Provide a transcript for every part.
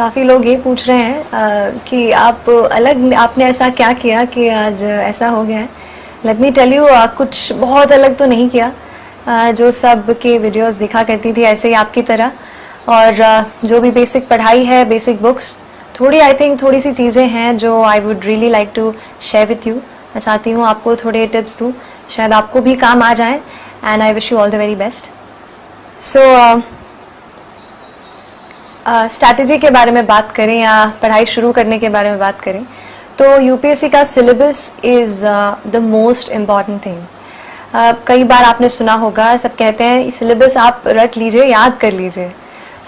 काफ़ी लोग ये पूछ रहे हैं कि आपने ऐसा क्या किया कि आज ऐसा हो गया है। लेट मी टेल यू, कुछ बहुत अलग तो नहीं किया। जो सब के वीडियोस दिखा करती थी ऐसे ही आपकी तरह, और जो भी बेसिक पढ़ाई है, बेसिक बुक्स, थोड़ी सी चीज़ें हैं जो I would really like to share with you. मैं चाहती हूँ आपको थोड़े टिप्स दूँ, शायद आपको भी काम आ जाए, and I wish you all the very best. So strategy के बारे में बात करें या पढ़ाई शुरू करने के बारे में बात करें तो यूपीएससी का syllabus is the most important thing. कई बार आपने सुना होगा, सब कहते हैं सिलेबस आप रट लीजिए, याद कर लीजिए।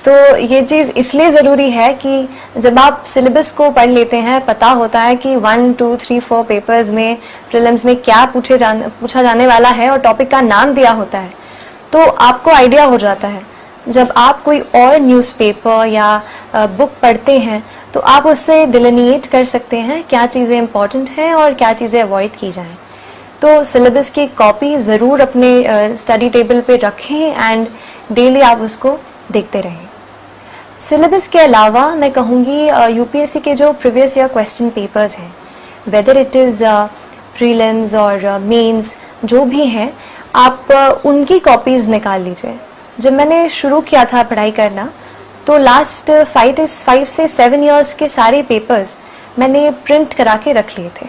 तो ये चीज़ इसलिए ज़रूरी है कि जब आप सिलेबस को पढ़ लेते हैं, पता होता है कि 1, 2, 3, 4 पेपर्स में, प्रीलिम्स में क्या पूछा जाने वाला है और टॉपिक का नाम दिया होता है, तो आपको आइडिया हो जाता है। जब आप कोई और न्यूज़पेपर या बुक पढ़ते हैं तो आप उससे डिलिनिएट कर सकते हैं क्या चीज़ें इंपॉर्टेंट हैं और क्या चीज़ें अवॉइड की जाएं। तो सिलेबस की कॉपी ज़रूर अपने स्टडी टेबल पे रखें एंड डेली आप उसको देखते रहें। सिलेबस के अलावा मैं कहूँगी यूपीएससी के जो प्रीवियस ईयर क्वेश्चन पेपर्स हैं, वेदर इट इज़ प्रीलिम्स और मेंस, जो भी हैं, आप उनकी कॉपीज़ निकाल लीजिए। जब मैंने शुरू किया था पढ़ाई करना तो लास्ट 5 से 7 इयर्स के सारे पेपर्स मैंने प्रिंट करा के रख लिए थे।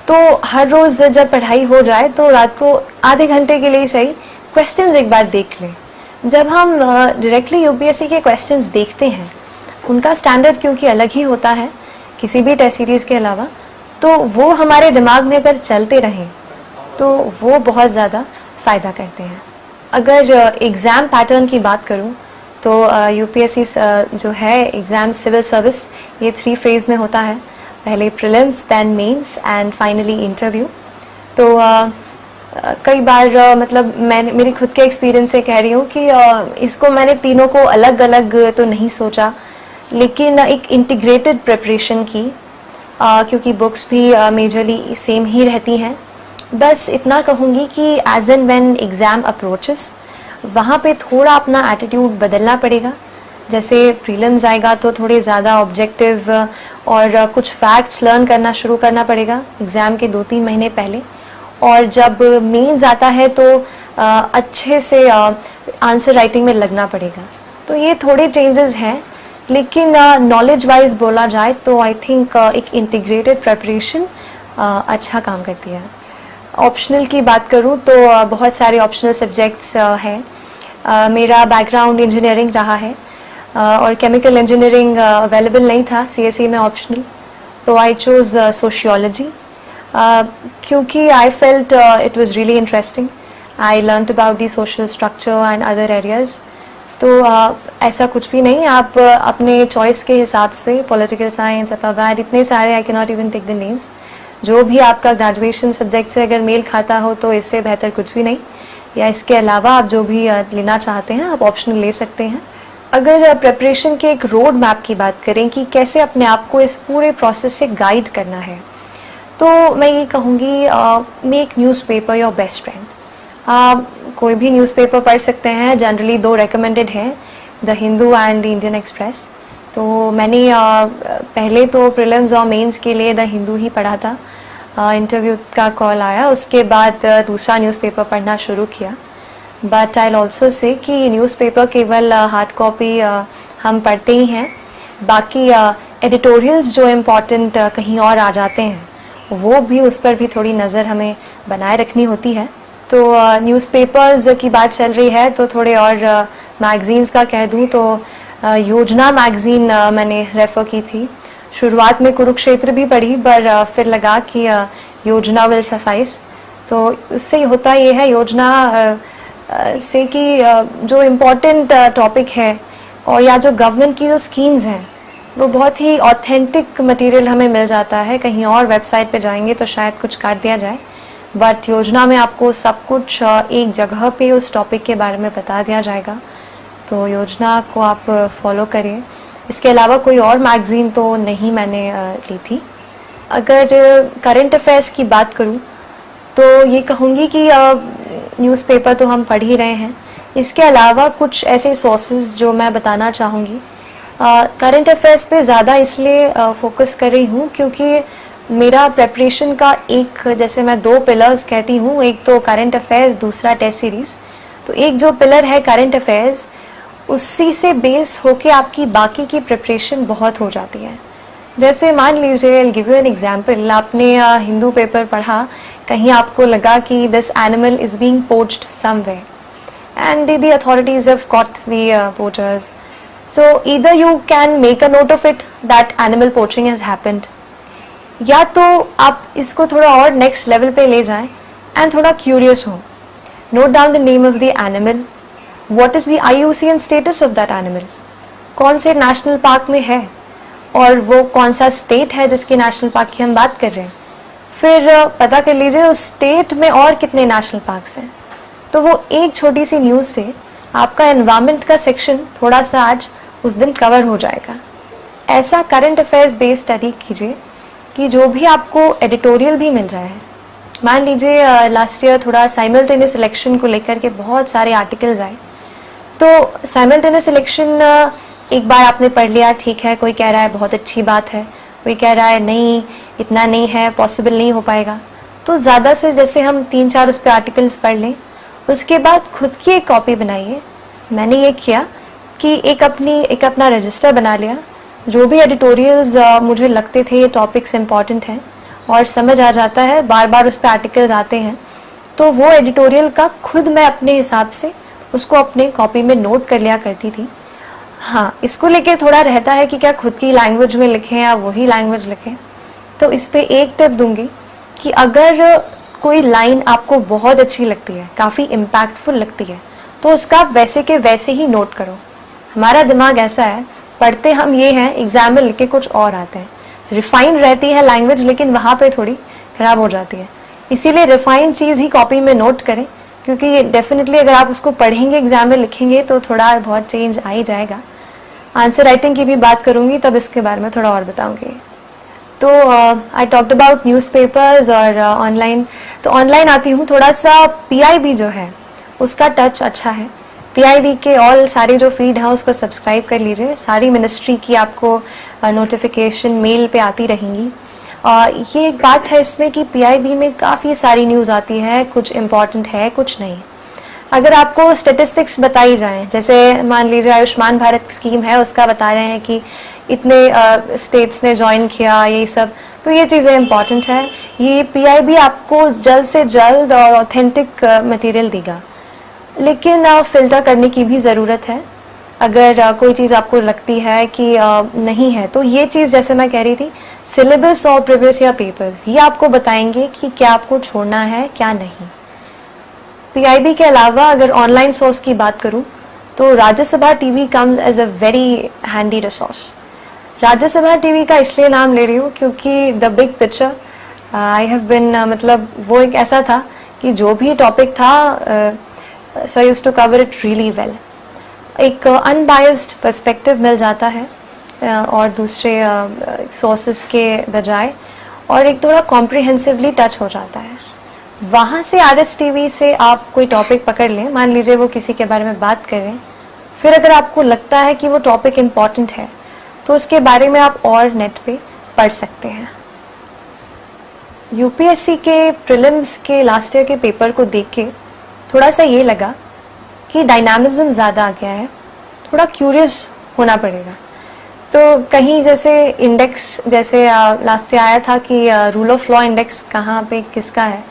तो हर रोज़ जब पढ़ाई हो जाए तो रात को आधे घंटे के लिए सही क्वेश्चंस एक बार देख लें। जब हम डायरेक्टली यूपीएससी के क्वेश्चंस देखते हैं, उनका स्टैंडर्ड क्योंकि अलग ही होता है किसी भी टेस्ट सीरीज़ के अलावा, तो वो हमारे दिमाग में अगर चलते रहें तो वो बहुत ज़्यादा फ़ायदा करते हैं। अगर एग्ज़ाम पैटर्न की बात करूं तो यूपीएससी जो है एग्ज़ाम सिविल सर्विस, ये 3 फेज़ में होता है। पहले prelims, then mains and finally interview. तो कई बार मतलब मेरी खुद के एक्सपीरियंस से कह रही हूँ कि इसको मैंने तीनों को अलग अलग तो नहीं सोचा, लेकिन एक इंटीग्रेटेड प्रिपरेशन की, क्योंकि बुक्स भी मेजरली सेम ही रहती हैं। बस इतना कहूँगी कि as and when exam approaches, वहाँ पे थोड़ा अपना एटीट्यूड बदलना पड़ेगा। जैसे प्रीलिम्स आएगा तो थोड़े ज़्यादा ऑब्जेक्टिव और कुछ फैक्ट्स लर्न करना शुरू करना पड़ेगा एग्ज़ाम के 2-3 महीने पहले, और जब मेंस आता है तो अच्छे से आंसर राइटिंग में लगना पड़ेगा। तो ये थोड़े चेंजेस हैं, लेकिन नॉलेज वाइज बोला जाए तो आई थिंक एक इंटीग्रेटेड प्रिपरेशन अच्छा काम करती है। ऑप्शनल की बात करूँ तो बहुत सारे ऑप्शनल सब्जेक्ट्स हैं। मेरा बैकग्राउंड इंजीनियरिंग रहा है और केमिकल इंजीनियरिंग अवेलेबल नहीं था सीएसई में ऑप्शनल, तो आई चूज़ सोशियोलॉजी क्योंकि I felt it was really interesting. I learned about the social structure and other areas. तो ऐसा कुछ भी नहीं, आप अपने चॉइस के हिसाब से पॉलिटिकल साइंस, अपावैड, इतने सारे, I can not even take the names, जो भी आपका ग्रेजुएशन सब्जेक्ट से अगर मेल खाता हो तो इससे बेहतर कुछ भी नहीं। या इसके अलावा आप जो भी लेना चाहते हैं आप ऑप्शनल ले सकते हैं। अगर प्रिपरेशन के एक रोड मैप की बात करें कि कैसे अपने आप को इस पूरे प्रोसेस से गाइड करना है, तो मैं ये कहूँगी make newspaper your best friend. आप कोई भी न्यूज़पेपर पढ़ सकते हैं, जनरली 2 रेकमेंडेड हैं, the Hindu and the Indian express. तो मैंने पहले तो प्रीलिम्स और मेंस के लिए द हिंदू ही पढ़ा था। इंटरव्यू का कॉल आया, उसके बाद दूसरा न्यूज़पेपर पढ़ना शुरू किया। बट आई ऑल्सो से कि न्यूज़पेपर केवल हार्ड कॉपी हम पढ़ते ही हैं, बाकी एडिटोरियल्स जो इम्पोर्टेंट कहीं और आ जाते हैं वो भी, उस पर भी थोड़ी नज़र हमें बनाए रखनी होती है। तो न्यूज़पेपर्स की बात चल रही है तो थोड़े और मैगज़ीन्स का कह दूँ तो योजना मैगज़ीन मैंने रेफ़र की थी। शुरुआत में कुरुक्षेत्र भी पढ़ी, पर फिर लगा कि योजना विल सफाइस। तो उससे होता ये है योजना से कि जो इम्पोर्टेंट टॉपिक है और या जो गवर्नमेंट की जो स्कीम्स हैं वो बहुत ही ऑथेंटिक मटेरियल हमें मिल जाता है। कहीं और वेबसाइट पे जाएंगे तो शायद कुछ काट दिया जाए, बट योजना में आपको सब कुछ एक जगह पे उस टॉपिक के बारे में बता दिया जाएगा। तो योजना को आप फॉलो करिए। इसके अलावा कोई और मैगज़ीन तो नहीं मैंने ली थी। अगर करंट अफेयर्स की बात करूं तो ये कहूँगी कि न्यूज़पेपर तो हम पढ़ ही रहे हैं, इसके अलावा कुछ ऐसे सोर्सेज जो मैं बताना चाहूँगी करंट अफेयर्स पे ज़्यादा इसलिए फोकस कर रही हूँ क्योंकि मेरा प्रेपरेशन का एक, जैसे मैं 2 पिलर्स कहती हूँ, एक तो करंट अफेयर्स, दूसरा टेस्ट सीरीज़। तो एक जो पिलर है करंट अफेयर्स, उसी से बेस होके आपकी बाकी की प्रिपरेशन बहुत हो जाती है। जैसे मान लीजिए, I give you an example, आपने हिंदू पेपर पढ़ा, कहीं आपको लगा कि this animal is being poached somewhere and the authorities have caught the poachers, so either you can make a note of it that animal poaching has happened, या तो आप इसको थोड़ा और नेक्स्ट लेवल पे ले जाएं एंड थोड़ा क्यूरियस हो, note down the name of the animal, what is the IUCN status of that animal, कौन से नेशनल पार्क में है और वो कौन सा स्टेट है जिसकी नेशनल पार्क की हम बात कर रहे हैं। फिर पता कर लीजिए उस स्टेट में और कितने नेशनल पार्क्स हैं। तो वो एक छोटी सी न्यूज़ से आपका एनवायरनमेंट का सेक्शन थोड़ा सा आज उस दिन कवर हो जाएगा। ऐसा करंट अफेयर्स बेस्ड स्टडी कीजिए कि जो भी आपको एडिटोरियल भी मिल रहा है, मान लीजिए लास्ट ईयर थोड़ा साइमल्टेनियस इलेक्शन को लेकर के बहुत सारे आर्टिकल्स आए, तो साइमल्टेनियस इलेक्शन एक बार आपने पढ़ लिया, ठीक है, कोई कह रहा है बहुत अच्छी बात है, कोई कह रहा है नहीं, इतना नहीं है, पॉसिबल नहीं हो पाएगा। तो ज़्यादा से जैसे हम 3-4 उस पर आर्टिकल्स पढ़ लें, उसके बाद खुद की एक कॉपी बनाइए। मैंने ये किया कि एक अपना रजिस्टर बना लिया, जो भी एडिटोरियल्स मुझे लगते थे ये टॉपिक्स इम्पॉर्टेंट हैं और समझ आ जाता है, बार बार उस पर आर्टिकल्स आते हैं, तो वो एडिटोरियल का खुद मैं अपने हिसाब से उसको अपने कॉपी में नोट कर लिया करती थी। हाँ, इसको लेके थोड़ा रहता है कि क्या खुद की लैंग्वेज में लिखें या वही लैंग्वेज लिखें। तो इस पे एक टिप दूंगी कि अगर कोई लाइन आपको बहुत अच्छी लगती है, काफ़ी इम्पैक्टफुल लगती है, तो उसका वैसे के वैसे ही नोट करो। हमारा दिमाग ऐसा है, पढ़ते हम ये हैं, एग्जाम में लिख के कुछ और आते हैं। रिफाइंड रहती है लैंग्वेज, लेकिन वहाँ पे थोड़ी खराब हो जाती है। इसीलिए रिफाइंड चीज़ ही कॉपी में नोट करें, क्योंकि डेफिनेटली अगर आप उसको पढ़ेंगे, एग्जाम में लिखेंगे, तो थोड़ा बहुत चेंज आ ही जाएगा। आंसर राइटिंग की भी बात करूँगी, तब इसके बारे में थोड़ा और बताऊँगी। तो आई टॉक्ड अबाउट न्यूज़पेपर्स और ऑनलाइन। तो ऑनलाइन आती हूँ, थोड़ा सा PIB जो है उसका टच अच्छा है। PIB के ऑल सारे जो फीड है उसको सब्सक्राइब कर लीजिए, सारी मिनिस्ट्री की आपको नोटिफिकेशन मेल पे आती रहेंगी। ये एक बात है इसमें कि PIB में काफ़ी सारी न्यूज़ आती है, कुछ इम्पॉर्टेंट है, कुछ नहीं। अगर आपको स्टेटिस्टिक्स बताई जाएं, जैसे मान लीजिए आयुष्मान भारत स्कीम है, उसका बता रहे हैं कि इतने स्टेट्स ने ज्वाइन किया, ये सब, तो ये चीज़ें इम्पॉर्टेंट है। ये PIB आपको जल्द से जल्द और ऑथेंटिक मटेरियल देगा, लेकिन फ़िल्टर करने की भी ज़रूरत है। अगर कोई चीज़ आपको लगती है कि नहीं है, तो ये चीज़ जैसे मैं कह रही थी, सिलेबस और प्रीवियस ईयर पेपर्स ये आपको बताएंगे कि क्या आपको छोड़ना है, क्या नहीं। PIB के अलावा अगर ऑनलाइन सोर्स की बात करूं, तो Rajya Sabha TV comes as a very handy resource. Rajya Sabha TV का इसलिए नाम ले रही हूँ क्योंकि the big picture I have been, मतलब वो एक ऐसा था कि जो भी टॉपिक था, sir used to cover it really well. एक अनबायस्ड पर्सपेक्टिव मिल जाता है और दूसरे सोर्सेज के बजाय, और एक थोड़ा कॉम्प्रिहेंसिवली टच हो जाता है। वहाँ से RS TV से आप कोई टॉपिक पकड़ लें, मान लीजिए वो किसी के बारे में बात करें, फिर अगर आपको लगता है कि वो टॉपिक इम्पॉर्टेंट है, तो उसके बारे में आप और नेट पे पढ़ सकते हैं। UPSC के प्रीलिम्स के लास्ट ईयर के पेपर को देख के थोड़ा सा ये लगा कि डायनामिज्म ज़्यादा आ गया है, थोड़ा क्यूरियस होना पड़ेगा। तो कहीं जैसे इंडेक्स, जैसे लास्ट ईयर आया था कि रूल ऑफ लॉ इंडेक्स कहाँ पे किसका है,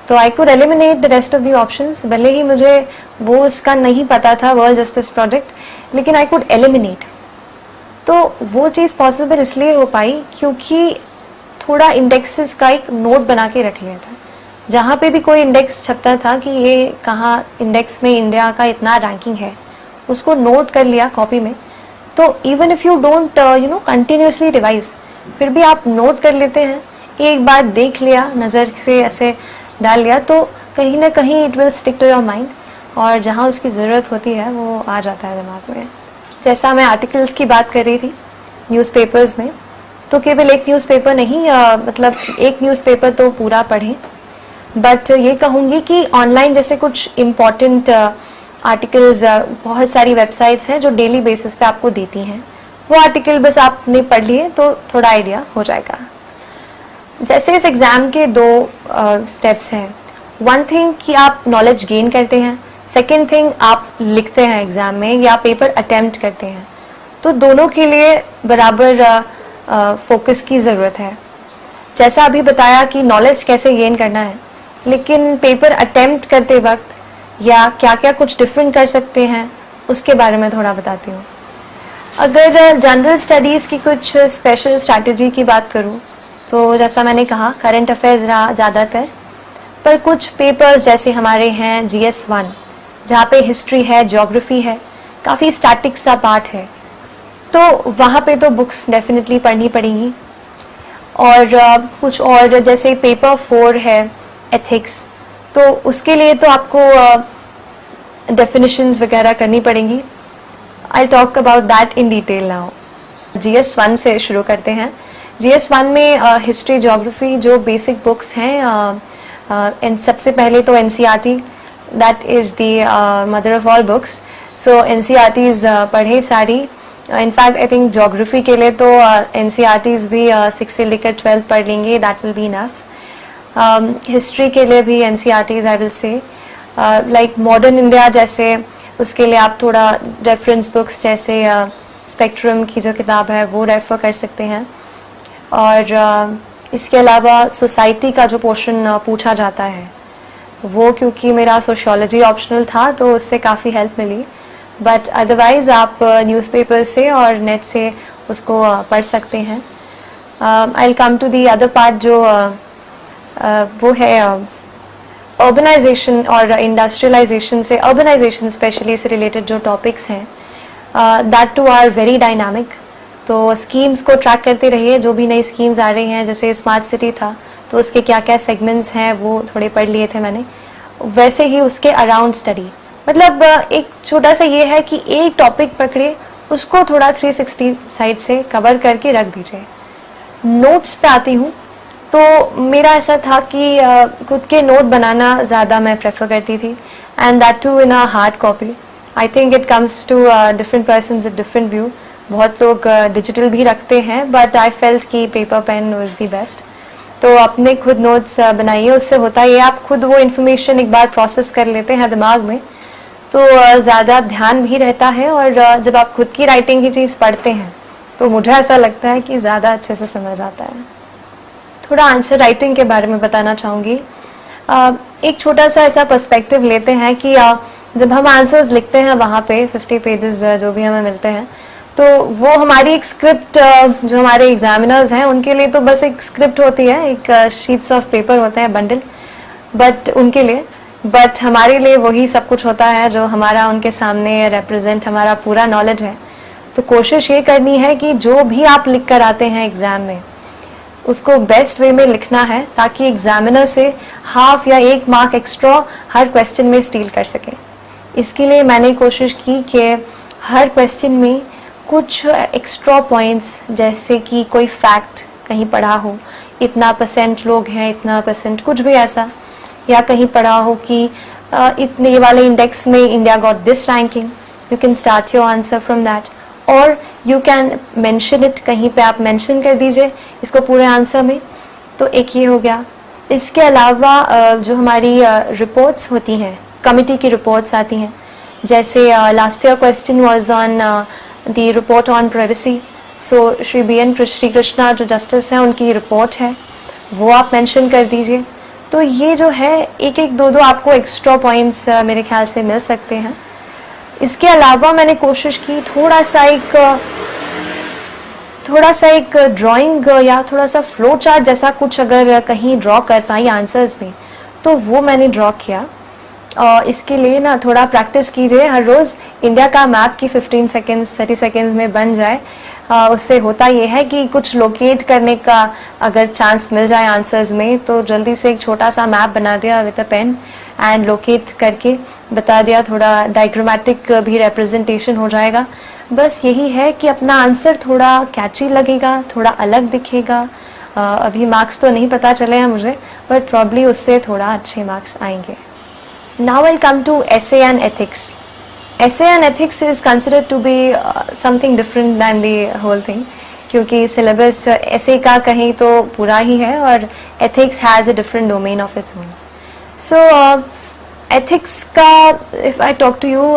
तो I could eliminate the rest of the options. भले ही मुझे वो उसका नहीं पता था, वर्ल्ड जस्टिस प्रोजेक्ट, लेकिन आई कुड एलिमिनेट। तो वो चीज़ पॉसिबल इसलिए हो पाई क्योंकि थोड़ा इंडेक्सेस का एक नोट बना के रख लिया था। जहाँ पे भी कोई इंडेक्स छपता था कि ये कहाँ इंडेक्स में इंडिया का इतना रैंकिंग है, उसको नोट कर लिया कॉपी में। तो even if you don't continuously revise, फिर भी आप नोट कर लेते हैं, एक बार देख लिया, नज़र से ऐसे डाल लिया, तो कहीं ना कहीं it will stick to your mind, और जहाँ उसकी ज़रूरत होती है वो आ जाता है दिमाग में। जैसा मैं आर्टिकल्स की बात कर रही थी न्यूज़पेपर्स में, तो केवल एक न्यूज़पेपर नहीं, मतलब एक न्यूज़पेपर तो पूरा पढ़ें, बट ये कहूँगी कि ऑनलाइन जैसे कुछ इम्पॉर्टेंट आर्टिकल्स, बहुत सारी वेबसाइट्स हैं जो डेली बेसिस पे आपको देती हैं, वो आर्टिकल बस आपने पढ़ लिए तो थोड़ा आइडिया हो जाएगा। जैसे इस एग्ज़ाम के दो स्टेप्स हैं। वन थिंग कि आप नॉलेज गेन करते हैं, सेकेंड थिंग आप लिखते हैं एग्ज़ाम में या पेपर अटेम्प्ट करते हैं। तो दोनों के लिए बराबर फोकस की ज़रूरत है। जैसा अभी बताया कि नॉलेज कैसे गेन करना है, लेकिन पेपर अटेम्प्ट करते वक्त या क्या क्या कुछ डिफरेंट कर सकते हैं उसके बारे में थोड़ा बताती हूँ। अगर जनरल स्टडीज़ की कुछ स्पेशल स्ट्रैटेजी की बात करूँ तो जैसा मैंने कहा करंट अफेयर्स रहा ज़्यादातर, पर कुछ पेपर्स जैसे हमारे हैं GS1 जहाँ पे हिस्ट्री है, ज्योग्राफी है, काफ़ी स्टैटिक सा पार्ट है, तो वहाँ पे तो बुक्स डेफिनेटली पढ़नी पड़ेंगी। और कुछ और जैसे पेपर 4 है एथिक्स, तो उसके लिए तो आपको डेफिनेशंस वगैरह करनी पड़ेंगी। I talk about that in detail now. GS1 से शुरू करते हैं। GS1 में हिस्ट्री ज्योग्राफी जो बेसिक बुक्स हैं, इन सबसे पहले तो NCERT, that is the mother of all books. So NCERTs पढ़े सारी। इनफैक्ट आई थिंक ज्योग्राफी के लिए तो NCERTs भी 6 से लेकर 12 पढ़ लेंगे, that will be enough. History के लिए भी NCERTs I will say, like modern India जैसे, उसके लिए आप थोड़ा रेफरेंस बुक्स जैसे स्पेक्ट्रम की जो किताब है वो रेफ़र कर सकते हैं। और इसके अलावा सोसाइटी का जो पोर्शन पूछा जाता है वो, क्योंकि मेरा सोशियोलॉजी ऑप्शनल था तो उससे काफ़ी हेल्प मिली, बट अदरवाइज़ आप न्यूज़पेपर से और नेट से उसको पढ़ सकते हैं। I will come to the other part जो वो है अर्बनाइजेशन और इंडस्ट्रियलाइजेशन से, अर्बनाइजेशन स्पेशली से रिलेटेड जो टॉपिक्स हैं, that too are very dynamic. तो स्कीम्स को ट्रैक करते रहिए, जो भी नई स्कीम्स आ रही हैं, जैसे स्मार्ट सिटी था तो उसके क्या क्या सेगमेंट्स हैं वो थोड़े पढ़ लिए थे मैंने, वैसे ही उसके अराउंड स्टडी। मतलब एक छोटा सा ये है कि एक टॉपिक पकड़े, उसको थोड़ा 360 साइड से कवर करके रख दीजिए। नोट्स पे आती हूँ तो मेरा ऐसा था कि खुद के नोट बनाना ज़्यादा मैं प्रेफर करती थी, and that too in a hard copy. I think it comes to different persons a different view. बहुत लोग डिजिटल भी रखते हैं, बट आई फेल्ट कि paper pen was the best. तो अपने खुद नोट्स बनाइए, उससे होता है आप खुद वो इन्फॉर्मेशन एक बार प्रोसेस कर लेते हैं दिमाग में, तो ज़्यादा ध्यान भी रहता है। और जब आप खुद की राइटिंग की चीज़ पढ़ते हैं तो मुझे ऐसा लगता है कि ज़्यादा अच्छे से समझ आता है। थोड़ा आंसर राइटिंग के बारे में बताना चाहूँगी। एक छोटा सा ऐसा पर्सपेक्टिव लेते हैं कि जब हम आंसर्स लिखते हैं वहाँ पे 50 पेजेस जो भी हमें मिलते हैं, तो वो हमारी एक स्क्रिप्ट, जो हमारे एग्जामिनर्स हैं उनके लिए तो बस एक स्क्रिप्ट होती है, एक शीट्स ऑफ पेपर होते हैं, बंडल, बट उनके लिए, बट हमारे लिए वही सब कुछ होता है जो हमारा उनके सामने रिप्रेजेंट हमारा पूरा नॉलेज है। तो कोशिश ये करनी है कि जो भी आप लिख कर आते हैं एग्ज़ाम में उसको बेस्ट वे में लिखना है, ताकि एग्जामिनर से हाफ या 1 मार्क एक्स्ट्रा हर क्वेश्चन में स्टील कर सके। इसके लिए मैंने कोशिश की कि हर क्वेश्चन में कुछ एक्स्ट्रा पॉइंट्स, जैसे कि कोई फैक्ट कहीं पढ़ा हो, इतना % लोग हैं, इतना % कुछ भी ऐसा, या कहीं पढ़ा हो कि इतने वाले इंडेक्स में India got this ranking, you can start your answer from that, और यू कैन मेंशन इट, कहीं पे आप मेंशन कर दीजिए इसको पूरे आंसर में। तो एक ये हो गया। इसके अलावा जो हमारी रिपोर्ट्स होती हैं, कमिटी की रिपोर्ट्स आती हैं, जैसे last year question was on the report on privacy. So Shri BN Shri Krishna जो जस्टिस हैं उनकी रिपोर्ट है, वो आप मेंशन कर दीजिए। तो ये जो है एक 2 आपको एक्स्ट्रा पॉइंट्स मेरे ख्याल से मिल सकते हैं। इसके अलावा मैंने कोशिश की थोड़ा सा एक ड्राइंग या थोड़ा सा फ्लो चार्ट जैसा कुछ अगर कहीं ड्रॉ कर पाई आंसर्स में, तो वो मैंने ड्रॉ किया। और इसके लिए ना थोड़ा प्रैक्टिस कीजिए हर रोज़। इंडिया का मैप की 15 सेकेंड्स 30 सेकेंड्स में बन जाए। उससे होता ये है कि कुछ लोकेट करने का अगर चांस मिल जाए आंसर्स में, तो जल्दी से एक छोटा सा मैप बना दिया with a pen and locate करके बता दिया, थोड़ा डायग्रामेटिक भी रिप्रेजेंटेशन हो जाएगा। बस यही है कि अपना आंसर थोड़ा कैची लगेगा, थोड़ा अलग दिखेगा। अभी मार्क्स तो नहीं पता चले हैं मुझे, बट प्रॉब्ली उससे थोड़ा अच्छे मार्क्स आएंगे। Now I come to essay and ethics. essay and ethics is considered to be something different than the whole thing, क्योंकि syllabus essay का कहीं तो पूरा ही है और ethics has a different domain of its own. So ethics का if I talk to you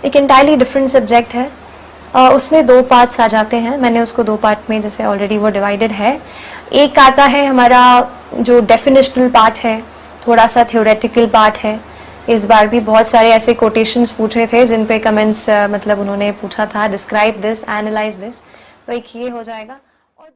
एक entirely different subject है. उसमें दो पार्ट्स आ जाते हैं, मैंने उसको दो पार्ट में जैसे ऑलरेडी वो डिवाइडेड है. एक आता है हमारा जो डेफिनेशनल पार्ट है, थोड़ा सा थ्योरेटिकल पार्ट है. इस बार भी बहुत सारे ऐसे कोटेशंस पूछे थे जिन पे कमेंट्स मतलब उन्होंने पूछा था डिस्क्राइब दिस, एनालाइज दिस, तो एक ये हो जाएगा.